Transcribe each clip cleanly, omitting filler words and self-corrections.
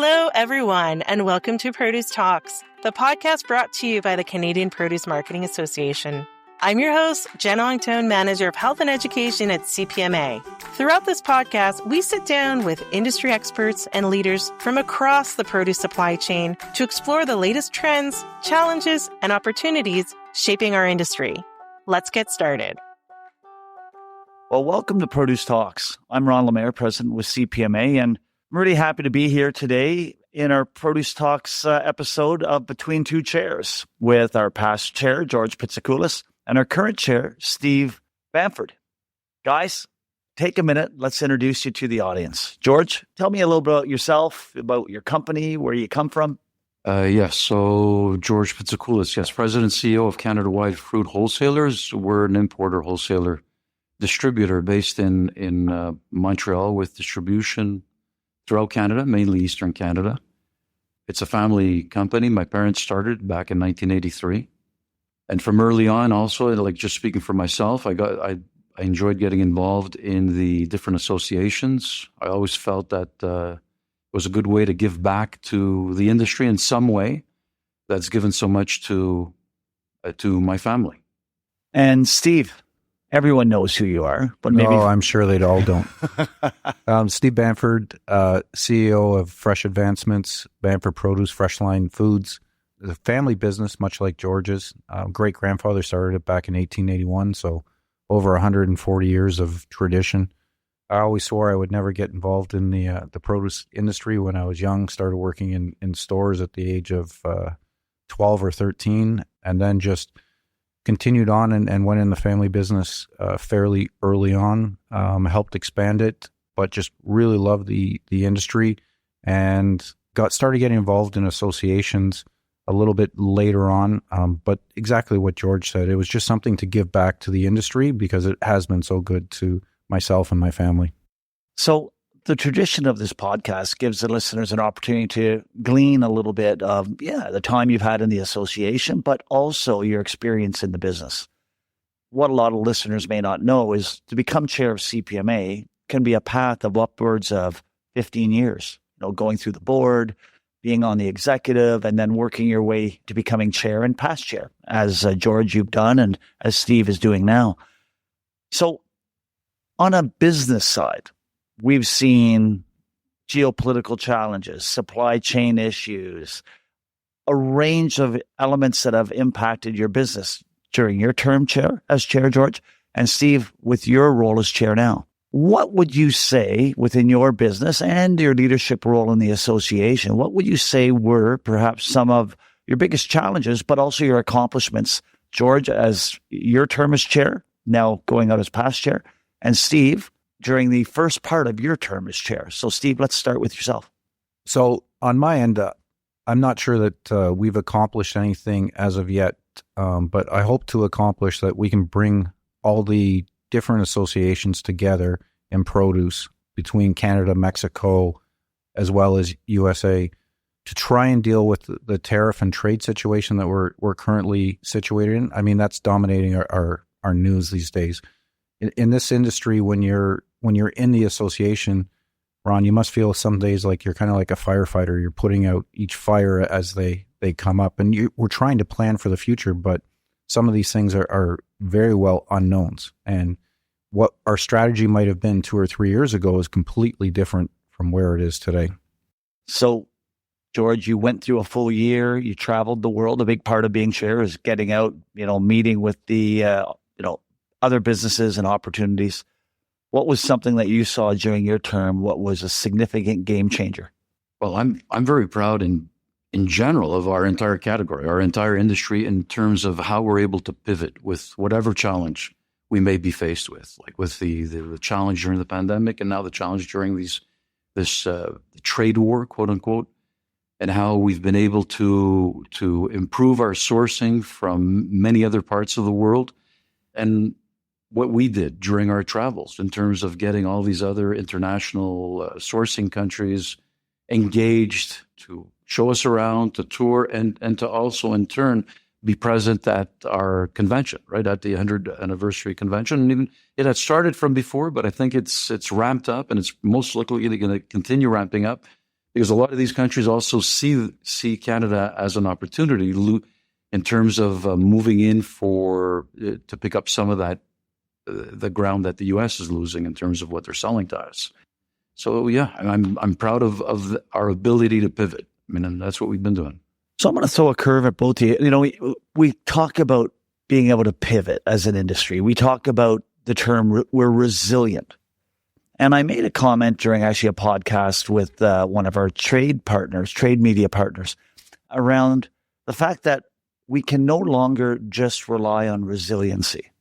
Hello, everyone, and welcome to Produce Talks, the podcast brought to you by the Canadian Produce Marketing Association. I'm your host, Jen Ongtone, Manager of Health and Education at CPMA. Throughout this podcast, we sit down with industry experts and leaders from across the produce supply chain to explore the latest trends, challenges, and opportunities shaping our industry. Let's get started. Well, welcome to Produce Talks. I'm Ron Lemaire, President with CPMA, and I'm really happy to be here today in our Produce Talks episode of Between Two Chairs with our past chair, George Pitsikoulis, and our current chair, Steve Bamford. Guys, take a minute. Let's introduce you to the audience. George, tell me a little bit about yourself, about your company, where you come from. Yes, so George Pitsikoulis, yes, President and CEO of Canadawide Fruit Wholesalers. We're an importer wholesaler distributor based in Montreal with distribution throughout Canada, mainly Eastern Canada. It's a family company. My parents started back in 1983. And from early on also, like just speaking for myself, I enjoyed getting involved in the different associations. I always felt that it was a good way to give back to the industry in some way that's given so much to my family. And Steve, everyone knows who you are, but maybe... No, I'm sure they all don't. Steve Bamford, CEO of Fresh Advancements, Bamford Produce, Freshline Foods. The family business, much like George's. Great-grandfather started it back in 1881, so over 140 years of tradition. I always swore I would never get involved in the produce industry when I was young. Started working in stores at the age of 12 or 13, and then just continued on and went in the family business fairly early on. Helped expand it, but just really loved the industry and started getting involved in associations a little bit later on, but exactly what George said. It was just something to give back to the industry because it has been so good to myself and my family. So the tradition of this podcast gives the listeners an opportunity to glean a little bit of, the time you've had in the association, but also your experience in the business. What a lot of listeners may not know is to become chair of CPMA can be a path of upwards of 15 years, going through the board, being on the executive, and then working your way to becoming chair and past chair, as George, you've done, and as Steve is doing now. So on a business side, we've seen geopolitical challenges, supply chain issues, a range of elements that have impacted your business during your term as chair, George, and Steve, with your role as chair now. What would you say within your business and your leadership role in the association, what would you say were perhaps some of your biggest challenges, but also your accomplishments? George, as your term as chair, now going out as past chair, and Steve, during the first part of your term as chair. So Steve, let's start with yourself. So on my end, I'm not sure that we've accomplished anything as of yet, but I hope to accomplish that we can bring all the different associations together in produce between Canada, Mexico, as well as USA to try and deal with the tariff and trade situation that we're currently situated in. I mean, that's dominating our news these days. In this industry, when you're in the association, Ron, you must feel some days like you're kind of like a firefighter. You're putting out each fire as they come up, and we're trying to plan for the future, but some of these things are very well unknowns. And what our strategy might have been 2 or 3 years ago is completely different from where it is today. So, George, you went through a full year. You traveled the world. A big part of being chair is getting out, meeting with the, other businesses and opportunities. What was something that you saw during your term? What was a significant game changer? Well, I'm very proud in general of our entire category, our entire industry, in terms of how we're able to pivot with whatever challenge we may be faced with, like with the challenge during the pandemic and now the challenge during this trade war, quote unquote, and how we've been able to improve our sourcing from many other parts of the world, and what we did during our travels in terms of getting all these other international sourcing countries engaged to show us around, to tour, and to also in turn be present at our convention, right, at the 100th anniversary convention. And even it had started from before, but I think it's ramped up, and it's most likely going to continue ramping up because a lot of these countries also see Canada as an opportunity in terms of moving in to pick up some of that the ground that the U.S. is losing in terms of what they're selling to us. So yeah, I'm proud of our ability to pivot. I mean, and that's what we've been doing. So I'm going to throw a curve at both of you. You know, we talk about being able to pivot as an industry. We talk about the term we're resilient. And I made a comment during actually a podcast with one of our trade media partners, around the fact that we can no longer just rely on resiliency.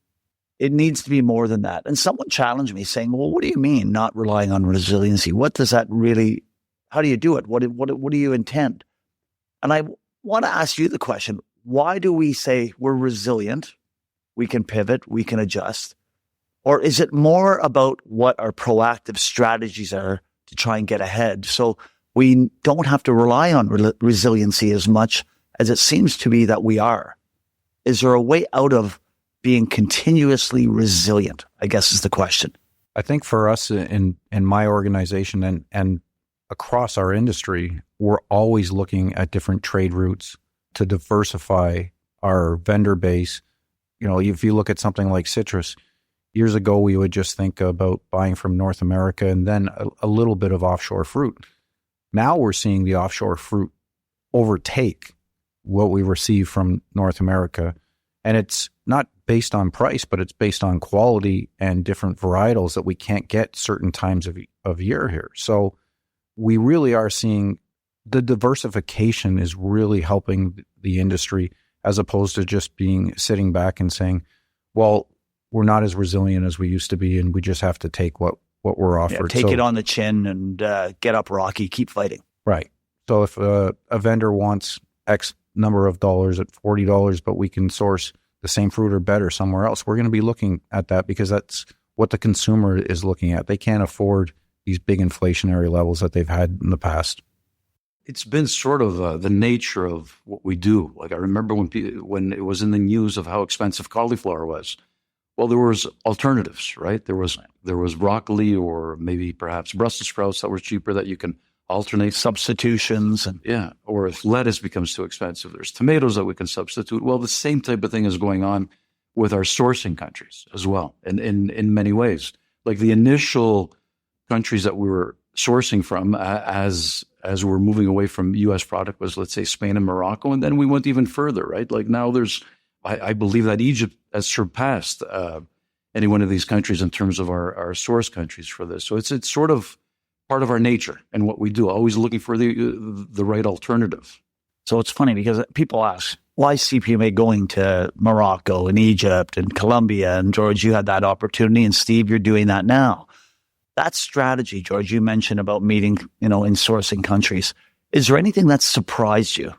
It needs to be more than that. And someone challenged me saying, well, what do you mean not relying on resiliency? What does that really, how do you do it? What do you intend? And I want to ask you the question, why do we say we're resilient? We can pivot, we can adjust. Or is it more about what our proactive strategies are to try and get ahead? So we don't have to rely on resiliency as much as it seems to be that we are. Is there a way out of being continuously resilient, I guess is the question. I think for us in my organization and across our industry, we're always looking at different trade routes to diversify our vendor base. You know, if you look at something like citrus, years ago, we would just think about buying from North America and then a little bit of offshore fruit. Now we're seeing the offshore fruit overtake what we receive from North America. And it's not based on price, but it's based on quality and different varietals that we can't get certain times of year here. So we really are seeing the diversification is really helping the industry, as opposed to just sitting back and saying, well, we're not as resilient as we used to be, and we just have to take what we're offered. Take it on the chin and get up, Rocky, keep fighting. Right. So if a vendor wants X number of dollars at $40, but we can source the same fruit or better somewhere else, we're going to be looking at that because that's what the consumer is looking at. They can't afford these big inflationary levels that they've had in the past. It's been sort of the nature of what we do. Like I remember when it was in the news of how expensive cauliflower was. Well, there was alternatives, right? There was broccoli or maybe perhaps Brussels sprouts that were cheaper that you can alternate. Substitutions. Or if lettuce becomes too expensive, there's tomatoes that we can substitute. Well, the same type of thing is going on with our sourcing countries as well, and in many ways. Like the initial countries that we were sourcing from as we're moving away from U.S. product was, let's say, Spain and Morocco, and then we went even further, right? Like now I believe that Egypt has surpassed any one of these countries in terms of our source countries for this. So it's sort of part of our nature and what we do, always looking for the right alternative. So it's funny because people ask, why is CPMA going to Morocco and Egypt and Colombia? And George, you had that opportunity, and Steve, you're doing that now. That strategy, George, you mentioned about meeting, in sourcing countries. Is there anything that surprised you,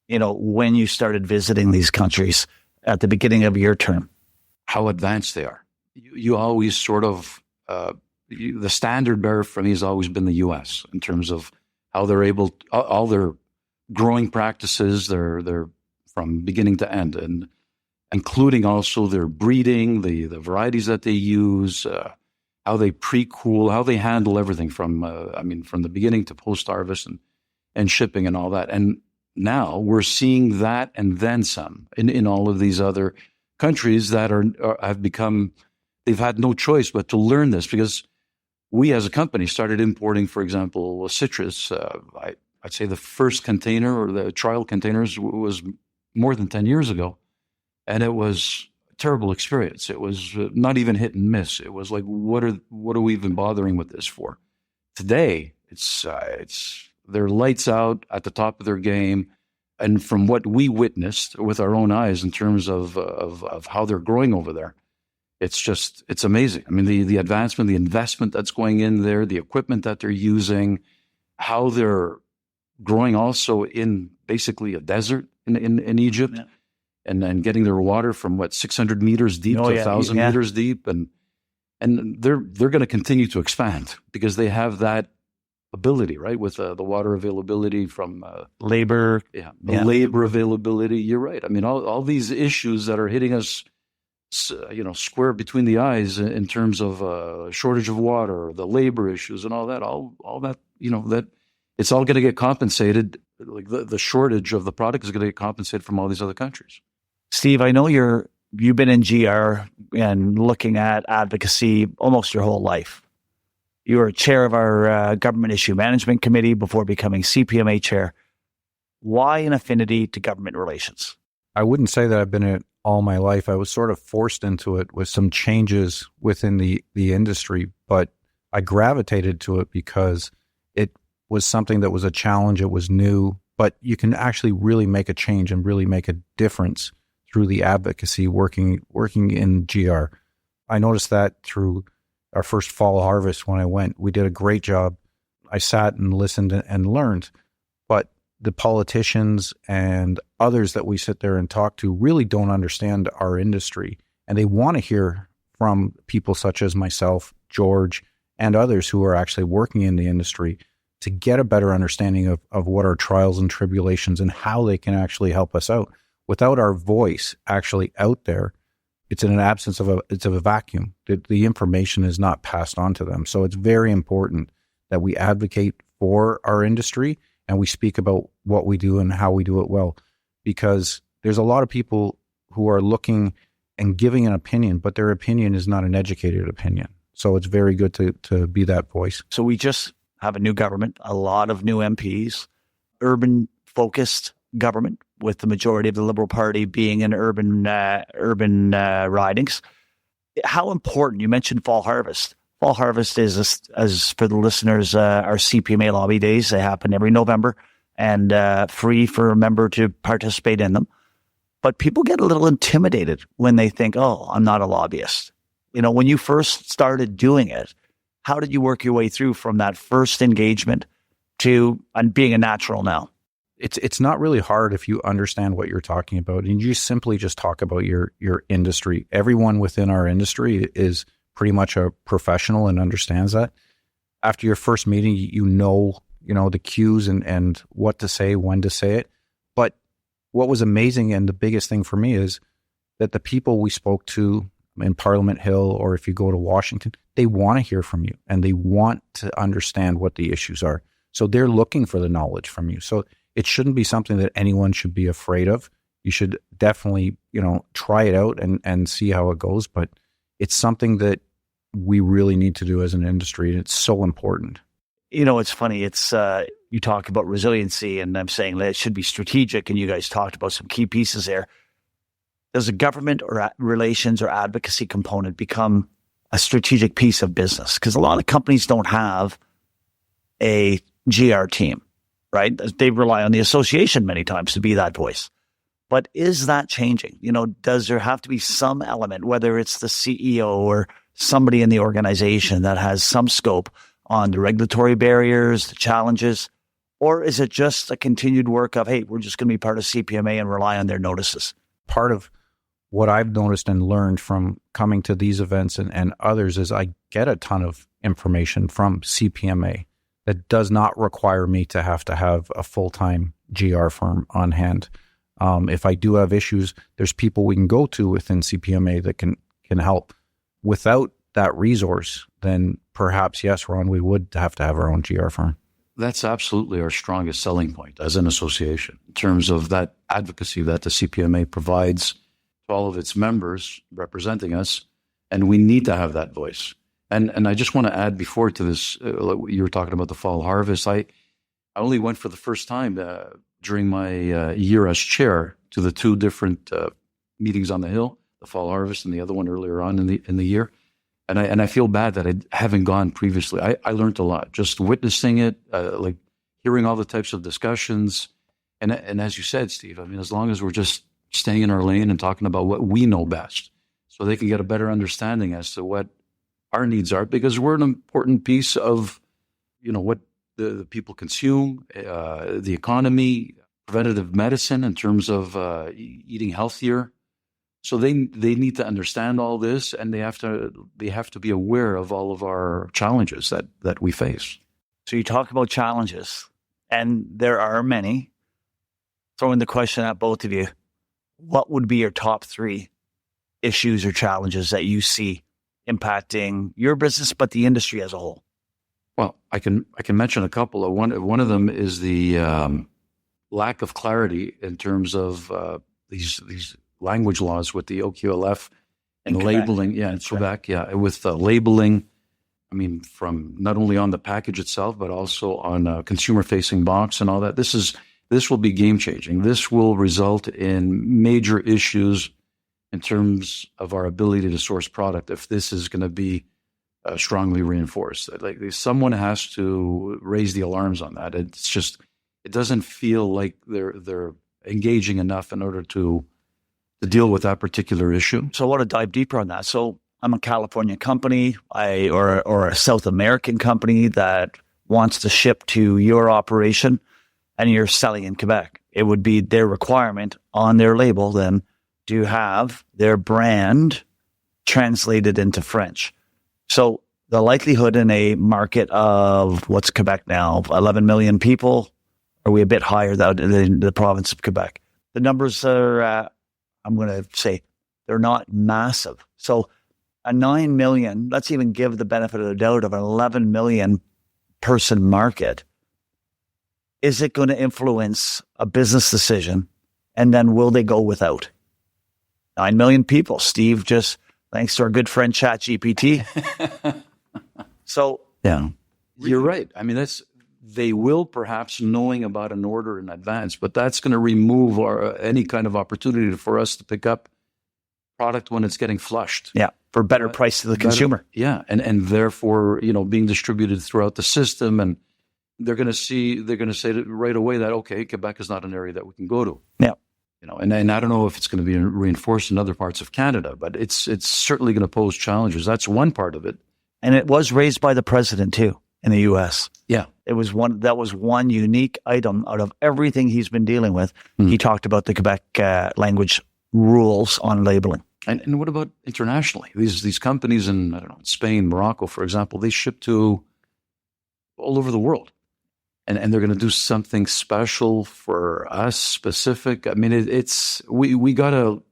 when you started visiting these countries at the beginning of your term? How advanced they are. You always sort of, the standard bearer for me has always been the U.S. in terms of how they're able, all their growing practices, they're from beginning to end, and including also their breeding, the varieties that they use, how they pre-cool, how they handle everything from the beginning to post-harvest and shipping and all that. And now we're seeing that and then some in all of these other countries that have become, they've had no choice but to learn this, because we as a company started importing, for example, citrus. I'd say the first container or the trial containers was more than 10 years ago. And it was a terrible experience. It was not even hit and miss. It was like, what are we even bothering with this for? Today, it's they're lights out at the top of their game. And from what we witnessed with our own eyes in terms of how they're growing over there, it's amazing. I mean, the advancement, the investment that's going in there, the equipment that they're using, how they're growing also in basically a desert in Egypt, yeah. and then getting their water from 600 meters deep to 1,000 meters deep, and they're going to continue to expand because they have that ability, right? With the water availability from labor, labor availability. You're right. I mean, all these issues that are hitting us, square between the eyes in terms of shortage of water, the labor issues, and all that. That it's all going to get compensated. Like the shortage of the product is going to get compensated from all these other countries. Steve, I know you've been in GR and looking at advocacy almost your whole life. You were chair of our government issue management committee before becoming CPMA chair. Why an affinity to government relations? I wouldn't say that I've been in it all my life. I was sort of forced into it with some changes within the industry, but I gravitated to it because it was something that was a challenge. It was new, but you can actually really make a change and really make a difference through the advocacy working in GR. I noticed that through our first fall harvest when I went. We did a great job. I sat and listened and learned, but the politicians and others that we sit there and talk to really don't understand our industry, and they want to hear from people such as myself, George, and others who are actually working in the industry to get a better understanding of what our trials and tribulations and how they can actually help us out. Without our voice actually out there, it's in an absence of a vacuum. The information is not passed on to them. So it's very important that we advocate for our industry and we speak about what we do and how we do it well, because there's a lot of people who are looking and giving an opinion, but their opinion is not an educated opinion. So it's very good to be that voice. So we just have a new government, a lot of new MPs, urban-focused government, with the majority of the Liberal Party being in urban ridings. How important, you mentioned fall harvest. Fall harvest is, as for the listeners, our CPMA lobby days. They happen every November and free for a member to participate in them. But people get a little intimidated when they think, oh, I'm not a lobbyist. You know, when you first started doing it, how did you work your way through from that first engagement to being a natural now? It's not really hard if you understand what you're talking about, and you simply just talk about your industry. Everyone within our industry is pretty much a professional and understands that. After your first meeting, you know the cues and what to say, when to say it. But what was amazing and the biggest thing for me is that the people we spoke to in Parliament Hill, or if you go to Washington, they want to hear from you and they want to understand what the issues are. So they're looking for the knowledge from you. So it shouldn't be something that anyone should be afraid of. You should definitely, try it out and see how it goes. But it's something that we really need to do as an industry, and it's so important. It's funny. It's you talk about resiliency, and I'm saying that it should be strategic, and you guys talked about some key pieces there. Does a government or relations or advocacy component become a strategic piece of business? Because a lot of companies don't have a GR team, right? They rely on the association many times to be that voice. But is that changing? Does there have to be some element, whether it's the CEO or somebody in the organization that has some scope on the regulatory barriers, the challenges, or is it just a continued work of, hey, we're just going to be part of CPMA and rely on their notices? Part of what I've noticed and learned from coming to these events and others is I get a ton of information from CPMA that does not require me to have a full-time GR firm on hand. If I do have issues, there's people we can go to within CPMA that can help. Without that resource, then perhaps, yes, Ron, we would have to have our own GR firm. That's absolutely our strongest selling point as an association in terms of that advocacy that the CPMA provides to all of its members representing us, and we need to have that voice. And I just want to add before to this, you were talking about the fall harvest. I only went for the first time during my year as chair to the two different meetings on the Hill, the fall harvest and the other one earlier on in the year. And I feel bad that I haven't gone previously. I learned a lot just witnessing it, like hearing all the types of discussions. And as you said, Steve, I mean, as long as we're just staying in our lane and talking about what we know best, so they can get a better understanding as to what our needs are, because we're an important piece of, what the people consume, the economy, preventative medicine in terms of eating healthier. So they need to understand all this, and they have to be aware of all of our challenges that we face. So you talk about challenges, and there are many. Throwing the question at both of you, what would be your top 3 issues or challenges that you see impacting your business, but the industry as a whole? Well, I can mention a couple. One of them is the lack of clarity in terms of these language laws with the OQLF and labeling. Yeah, in Quebec. Yeah, with labeling. I mean, from not only on the package itself, but also on a consumer-facing box and all that. This will be game-changing. This will result in major issues in terms of our ability to source product if this is going to be strongly reinforced. Like someone has to raise the alarms on that. It's just, it doesn't feel like they're engaging enough in order to deal with that particular issue. So I want to dive deeper on that. So I'm a California company, or a South American company that wants to ship to your operation, and you're selling in Quebec. It would be their requirement on their label then to have their brand translated into French. So the likelihood in a market of, what's Quebec now, 11 million people, are we a bit higher than the province of Quebec? The numbers are, I'm going to say, they're not massive. So a 9 million, let's even give the benefit of the doubt of an 11 million person market. Is it going to influence a business decision? And then will they go without? 9 million people. Steve, just thanks to our good friend ChatGPT. So yeah, you're right. I mean, they will perhaps knowing about an order in advance, but that's going to remove any kind of opportunity for us to pick up product when it's getting flushed. Yeah, for better price to the consumer. Yeah, and therefore, being distributed throughout the system, and they're going to say right away that, okay, Quebec is not an area that we can go to. Yeah. And I don't know if it's going to be reinforced in other parts of Canada, but it's certainly going to pose challenges. That's one part of it. And it was raised by the president too in the U.S. Yeah. That was one unique item out of everything he's been dealing with. He talked about the Quebec language rules on labeling. And what about internationally? These companies in, I don't know, Spain, Morocco, for example, they ship to all over the world. And they're going to do something special for us, specific. I mean, we got to,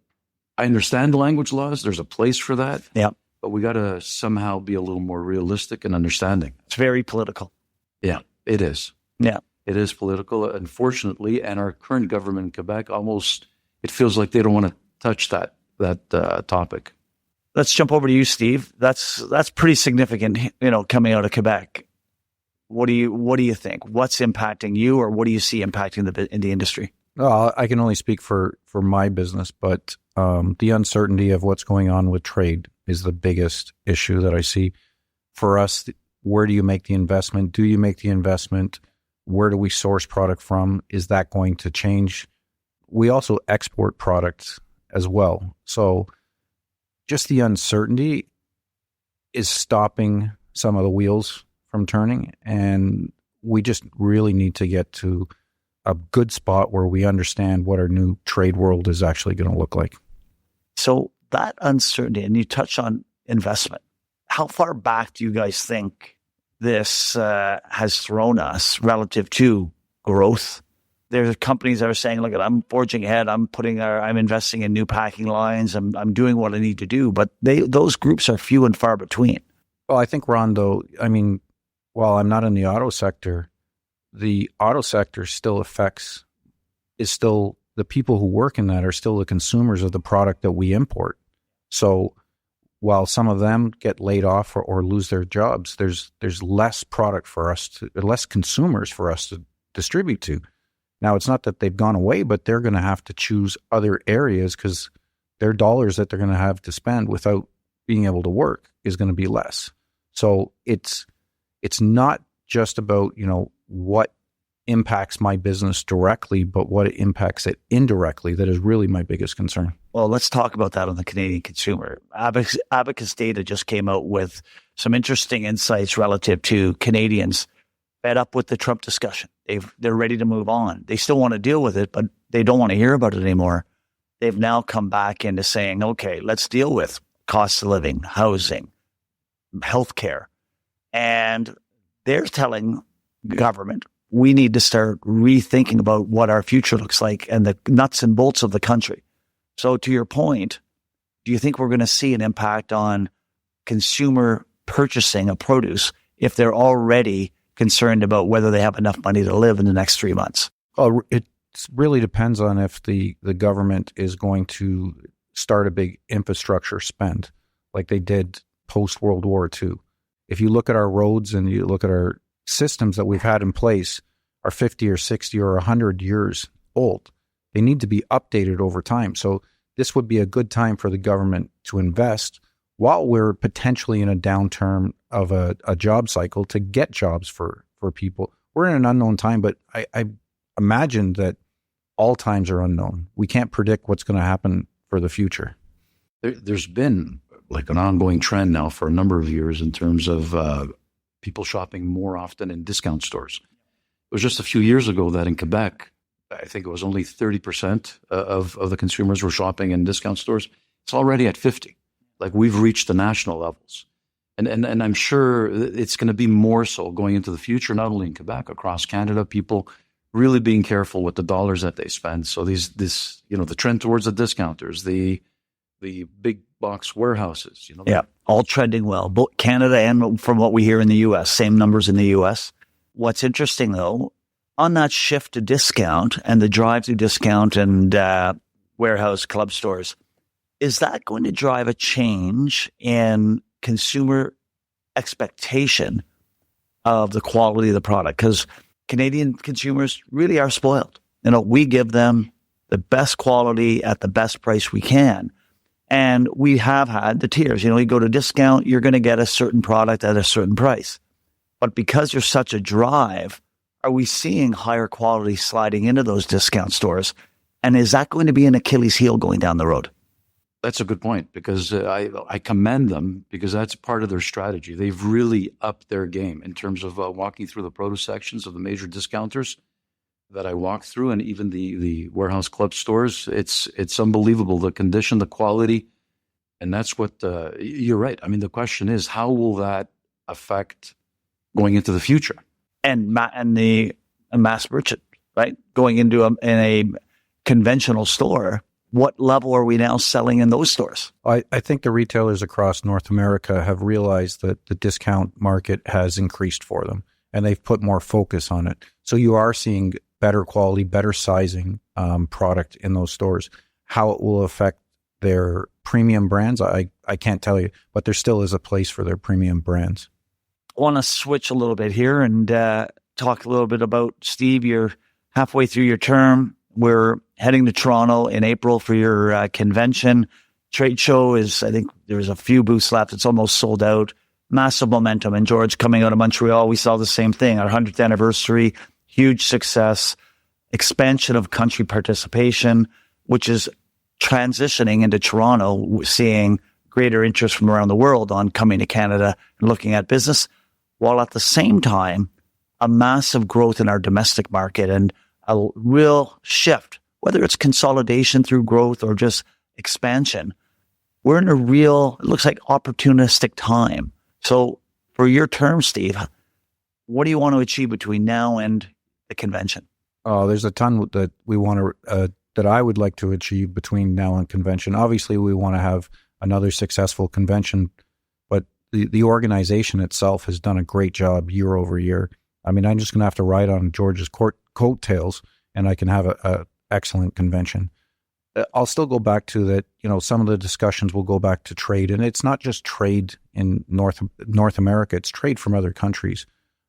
I understand the language laws. There's a place for that. Yeah. But we got to somehow be a little more realistic and understanding. It's very political. Yeah, it is. Yeah. It is political, unfortunately. And our current government in Quebec it feels like they don't want to touch that topic. Let's jump over to you, Steve. That's pretty significant, coming out of Quebec. What do you think? What's impacting you, or what do you see impacting the industry? Well, I can only speak for my business, but the uncertainty of what's going on with trade is the biggest issue that I see. For us, where do you make the investment? Do you make the investment? Where do we source product from? Is that going to change? We also export products as well. So just the uncertainty is stopping some of the wheels from turning, and we just really need to get to a good spot where we understand what our new trade world is actually going to look like. So that uncertainty, and you touch on investment. How far back do you guys think this has thrown us relative to growth? There's companies that are saying, look, I'm forging ahead. I'm investing in new packing lines. I'm doing what I need to do. But those groups are few and far between. Well, I think, Ron, though, while I'm not in the auto sector still is still the people who work in that are still the consumers of the product that we import. So while some of them get laid off or lose their jobs, there's less product for us less consumers for us to distribute to. Now, it's not that they've gone away, but they're going to have to choose other areas because their dollars that they're going to have to spend without being able to work is going to be less. So it's not just about, what impacts my business directly, but what it impacts it indirectly that is really my biggest concern. Well, let's talk about that on the Canadian consumer. Abacus data just came out with some interesting insights relative to Canadians fed up with the Trump discussion. They're ready to move on. They still want to deal with it, but they don't want to hear about it anymore. They've now come back into saying, okay, let's deal with cost of living, housing, healthcare. And they're telling government, we need to start rethinking about what our future looks like and the nuts and bolts of the country. So to your point, do you think we're going to see an impact on consumer purchasing of produce if they're already concerned about whether they have enough money to live in the next 3 months? Well, it really depends on if the government is going to start a big infrastructure spend like they did post-World War II. If you look at our roads and you look at our systems that we've had in place are 50 or 60 or 100 years old. They need to be updated over time. So this would be a good time for the government to invest while we're potentially in a downturn of a job cycle to get jobs for people. We're in an unknown time, but I imagine that all times are unknown. We can't predict what's going to happen for the future. There's been like an ongoing trend now for a number of years in terms of people shopping more often in discount stores. It was just a few years ago that in Quebec, I think it was only 30% of the consumers were shopping in discount stores. It's already at 50%. Like we've reached the national levels. And I'm sure it's going to be more so going into the future, not only in Quebec, across Canada, people really being careful with the dollars that they spend. So the trend towards the discounters, the big box warehouses, Yeah, all trending well, both Canada and from what we hear in the U.S., same numbers in the U.S. What's interesting, though, on that shift to discount and the drive to discount and warehouse club stores, is that going to drive a change in consumer expectation of the quality of the product? Because Canadian consumers really are spoiled. We give them the best quality at the best price we can. And we have had the tiers. You go to discount, you're going to get a certain product at a certain price. But because there's such a drive, are we seeing higher quality sliding into those discount stores? And is that going to be an Achilles heel going down the road? That's a good point because I commend them because that's part of their strategy. They've really upped their game in terms of walking through the produce sections of the major discounters that I walk through, and even the warehouse club stores. It's unbelievable, the condition, the quality, and that's what you're right. I mean, the question is, how will that affect going into the future? And the mass merchant, right? Going into a conventional store, what level are we now selling in those stores? I think the retailers across North America have realized that the discount market has increased for them, and they've put more focus on it. So you are seeing better quality, better sizing product in those stores. How it will affect their premium brands, I can't tell you, but there still is a place for their premium brands. I want to switch a little bit here and talk a little bit about, Steve, you're halfway through your term. We're heading to Toronto in April for your convention. Trade show is, I think there's a few booths left. It's almost sold out. Massive momentum. And George, coming out of Montreal, we saw the same thing. Our 100th anniversary, huge success, expansion of country participation, which is transitioning into Toronto, seeing greater interest from around the world on coming to Canada and looking at business, while at the same time, a massive growth in our domestic market and a real shift, whether it's consolidation through growth or just expansion. We're in a real, it looks like, opportunistic time. So for your term, Steve, what do you want to achieve between now and the convention? Oh, there's a ton that we want to, that I would like to achieve between now and convention. Obviously, we want to have another successful convention, but the organization itself has done a great job year over year. I mean, I'm just going to have to ride on George's coattails, and I can have a excellent convention. I'll still go back to that. Some of the discussions will go back to trade, and it's not just trade in North America. It's trade from other countries.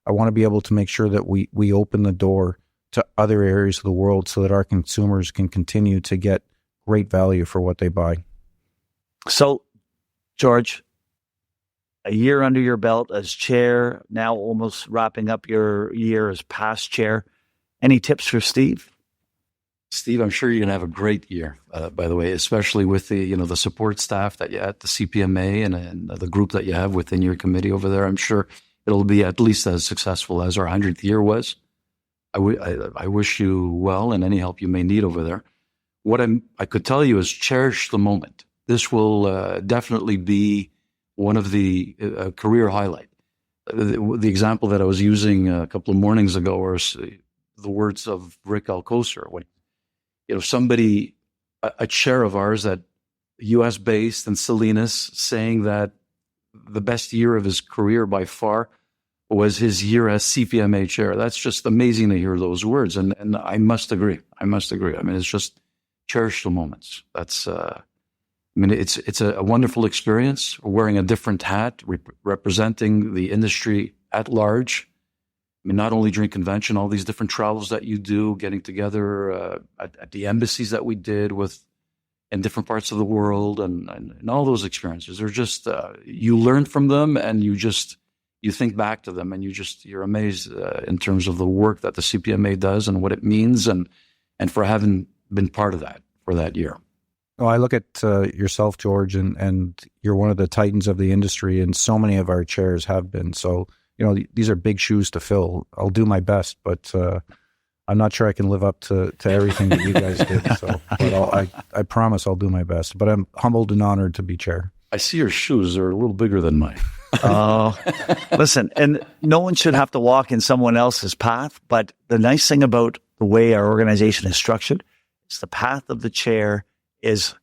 I want to be able to make sure that we open the door to other areas of the world so that our consumers can continue to get great value for what they buy. So, George, a year under your belt as chair, now almost wrapping up your year as past chair. Any tips for Steve? Steve, I'm sure you're going to have a great year, by the way, especially with the support staff that you at the CPMA and the group that you have within your committee over there. I'm sure it'll be at least as successful as our 100th year was. I wish you well and any help you may need over there. What I could tell you is cherish the moment. This will definitely be one of the career highlight. The example that I was using a couple of mornings ago was the words of Rick Alcocer. When somebody, a chair of ours that U.S. based in Salinas, saying that the best year of his career by far was his year as CPMA chair. That's just amazing to hear those words. And I must agree. I mean, it's just cherishable moments. That's, it's a wonderful experience, wearing a different hat, representing the industry at large. I mean, not only during convention, all these different travels that you do, getting together at the embassies that we did in different parts of the world, and all those experiences. They're just, you learn from them, and you think back to them, and you're amazed in terms of the work that the CPMA does and what it means, and for having been part of that for that year. Well, I look at yourself, George, and you're one of the titans of the industry, and so many of our chairs have been. So, these are big shoes to fill. I'll do my best, but I'm not sure I can live up to everything that you guys did. So, but I promise I'll do my best. But I'm humbled and honored to be chair. I see your shoes are a little bigger than mine. Oh, listen, and no one should have to walk in someone else's path. But the nice thing about the way our organization is structured is the path of the chair is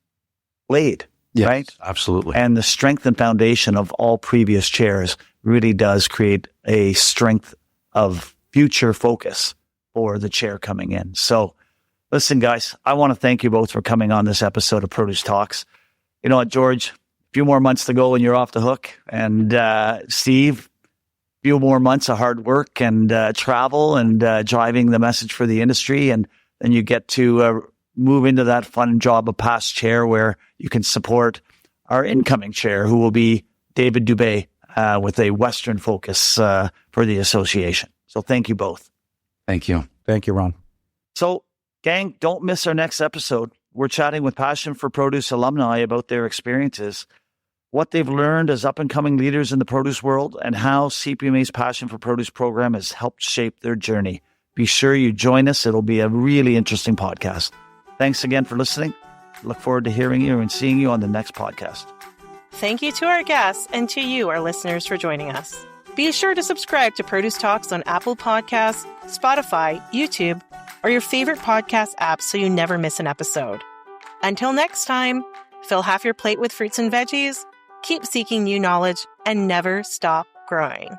laid, yes, right? Absolutely. And the strength and foundation of all previous chairs really does create a strength of future focus for the chair coming in. So listen, guys, I want to thank you both for coming on this episode of Produce Talks. You know what, George? A few more months to go and you're off the hook. And Steve, a few more months of hard work and travel and driving the message for the industry. And then you get to move into that fun job of past chair where you can support our incoming chair, who will be David Dubé, with a Western focus for the association. So thank you both. Thank you. Thank you, Ron. So, gang, don't miss our next episode. We're chatting with Passion for Produce alumni about their experiences, what they've learned as up-and-coming leaders in the produce world, and how CPMA's Passion for Produce program has helped shape their journey. Be sure you join us. It'll be a really interesting podcast. Thanks again for listening. Look forward to hearing you and seeing you on the next podcast. Thank you to our guests and to you, our listeners, for joining us. Be sure to subscribe to Produce Talks on Apple Podcasts, Spotify, YouTube, or your favorite podcast app so you never miss an episode. Until next time, fill half your plate with fruits and veggies, keep seeking new knowledge, and never stop growing.